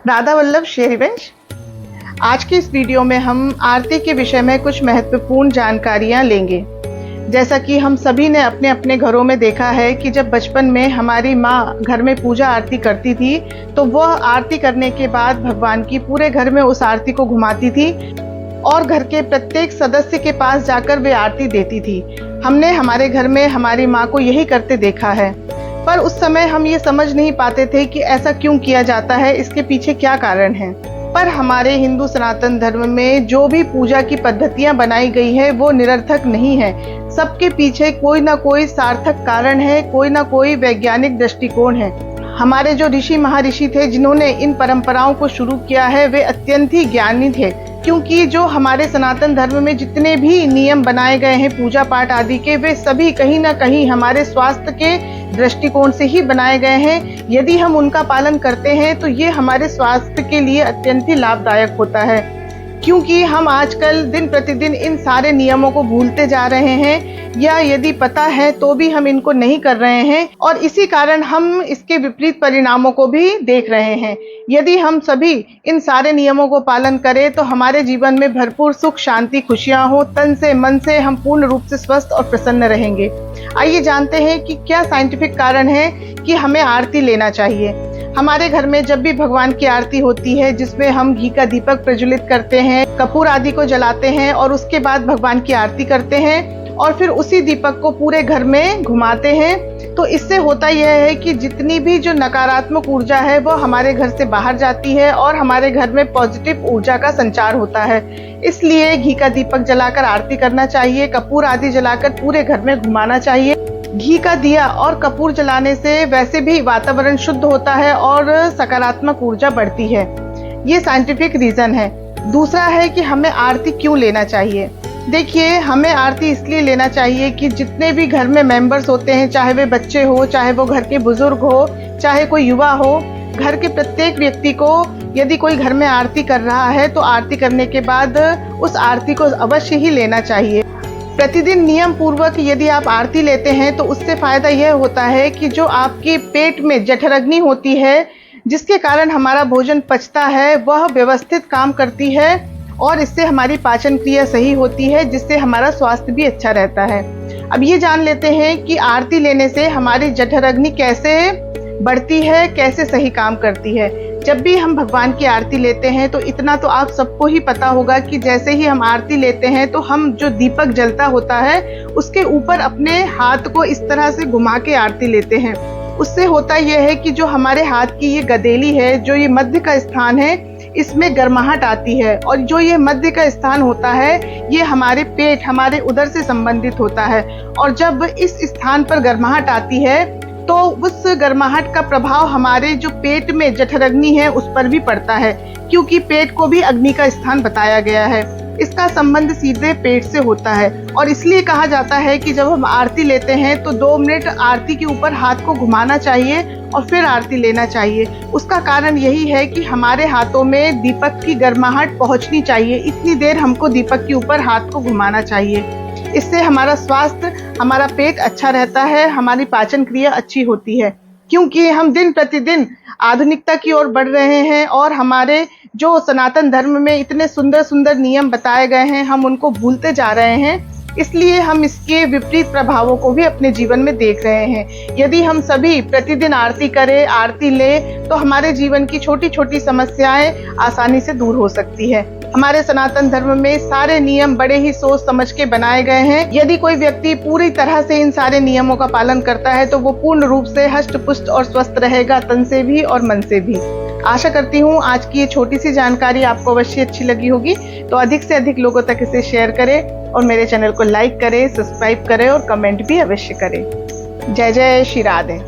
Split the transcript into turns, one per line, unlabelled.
राधा वल्लभ शेरवंश। आज की इस वीडियो में हम आरती के विषय में कुछ महत्वपूर्ण जानकारियां लेंगे। जैसा कि हम सभी ने अपने अपने घरों में देखा है कि जब बचपन में हमारी माँ घर में पूजा आरती करती थी तो वह आरती करने के बाद भगवान की पूरे घर में उस आरती को घुमाती थी और घर के प्रत्येक सदस्य के पास जाकर वे आरती देती थी। हमने हमारे घर में हमारी माँ को यही करते देखा है, पर उस समय हम ये समझ नहीं पाते थे कि ऐसा क्यों किया जाता है, इसके पीछे क्या कारण है। पर हमारे हिंदू सनातन धर्म में जो भी पूजा की पद्धतियां बनाई गई है वो निरर्थक नहीं है। सबके पीछे कोई ना कोई सार्थक कारण है, कोई ना कोई वैज्ञानिक दृष्टिकोण है। हमारे जो ऋषि महर्षि थे जिन्होंने इन परंपराओं को शुरू किया है वे अत्यंत ही ज्ञानी थे, क्योंकि जो हमारे सनातन धर्म में जितने भी नियम बनाए गए हैं पूजा पाठ आदि के, वे सभी कहीं ना कहीं हमारे स्वास्थ्य के दृष्टिकोण से ही बनाए गए हैं। यदि हम उनका पालन करते हैं तो ये हमारे स्वास्थ्य के लिए अत्यंत ही लाभदायक होता है, क्योंकि हम आजकल दिन प्रतिदिन इन सारे नियमों को भूलते जा रहे हैं, या यदि पता है तो भी हम इनको नहीं कर रहे हैं और इसी कारण हम इसके विपरीत परिणामों को भी देख रहे हैं। यदि हम सभी इन सारे नियमों को पालन करें तो हमारे जीवन में भरपूर सुख शांति खुशियां हो, तन से मन से हम पूर्ण रूप से स्वस्थ और प्रसन्न रहेंगे। आइए जानते हैं कि क्या साइंटिफिक कारण है कि हमें आरती लेना चाहिए। हमारे घर में जब भी भगवान की आरती होती है जिसमें हम घी का दीपक प्रज्वलित करते हैं, कपूर आदि को जलाते हैं और उसके बाद भगवान की आरती करते हैं और फिर उसी दीपक को पूरे घर में घुमाते हैं, तो इससे होता यह है कि जितनी भी जो नकारात्मक ऊर्जा है वो हमारे घर से बाहर जाती है और हमारे घर में पॉजिटिव ऊर्जा का संचार होता है। इसलिए घी का दीपक जलाकर आरती करना चाहिए, कपूर आदि जलाकर पूरे घर में घुमाना चाहिए। घी का दिया और कपूर जलाने से वैसे भी वातावरण शुद्ध होता है और सकारात्मक ऊर्जा बढ़ती है। ये साइंटिफिक रीजन है। दूसरा है कि हमें आरती क्यों लेना चाहिए। देखिए, हमें आरती इसलिए लेना चाहिए कि जितने भी घर में मेंबर्स होते हैं, चाहे वे बच्चे हो, चाहे वो घर के बुजुर्ग हो, चाहे कोई युवा हो, घर के प्रत्येक व्यक्ति को यदि कोई घर में आरती कर रहा है तो आरती करने के बाद उस आरती को अवश्य ही लेना चाहिए। प्रतिदिन नियम पूर्वक यदि आप आरती लेते हैं तो उससे फायदा यह होता है कि जो आपके पेट में जठराग्नि होती है, जिसके कारण हमारा भोजन पचता है, वह व्यवस्थित काम करती है और इससे हमारी पाचन क्रिया सही होती है, जिससे हमारा स्वास्थ्य भी अच्छा रहता है। अब ये जान लेते हैं कि आरती लेने से हमारी जठराग्नि कैसे बढ़ती है, कैसे सही काम करती है। जब भी हम भगवान की आरती लेते हैं तो इतना तो आप सबको ही पता होगा कि जैसे ही हम आरती लेते हैं तो हम जो दीपक जलता होता है उसके ऊपर अपने हाथ को इस तरह से घुमा के आरती लेते हैं। उससे होता यह है कि जो हमारे हाथ की ये गदेली है, जो ये मध्य का स्थान है, इसमें गर्माहट आती है और जो ये मध्य का स्थान होता है ये हमारे पेट, हमारे उदर से संबंधित होता है। और जब इस स्थान पर गर्माहट आती है तो उस गर्माहट का प्रभाव हमारे जो पेट में जठराग्नि है उस पर भी पड़ता है, क्योंकि पेट को भी अग्नि का स्थान बताया गया है। इसका संबंध सीधे पेट से होता है और इसलिए कहा जाता है कि जब हम आरती लेते हैं तो 2 मिनट आरती के ऊपर हाथ को घुमाना चाहिए और फिर आरती लेना चाहिए। उसका कारण यही है कि हमारे हाथों में दीपक की गर्माहट पहुंचनी चाहिए, इतनी देर हमको दीपक के ऊपर हाथ को घुमाना चाहिए। इससे हमारा स्वास्थ्य, हमारा पेट अच्छा रहता है, हमारी पाचन क्रिया अच्छी होती है, क्योंकि हम दिन प्रतिदिन आधुनिकता की ओर बढ़ रहे हैं और हमारे जो सनातन धर्म में इतने सुंदर सुंदर नियम बताए गए हैं हम उनको भूलते जा रहे हैं। इसलिए हम इसके विपरीत प्रभावों को भी अपने जीवन में देख रहे हैं। यदि हम सभी प्रतिदिन आरती करें, आरती लें, तो हमारे जीवन की छोटी छोटी समस्याएं आसानी से दूर हो सकती है। हमारे सनातन धर्म में सारे नियम बड़े ही सोच समझ के बनाए गए हैं। यदि कोई व्यक्ति पूरी तरह से इन सारे नियमों का पालन करता है तो वो पूर्ण रूप से हष्ट पुष्ट और स्वस्थ रहेगा, तन से भी और मन से भी। आशा करती हूँ आज की ये छोटी सी जानकारी आपको अवश्य अच्छी लगी होगी, तो अधिक से अधिक लोगों तक इसे शेयर करें और मेरे चैनल को लाइक करें, सब्सक्राइब करें और कमेंट भी अवश्य करें। जय जय श्री राधे।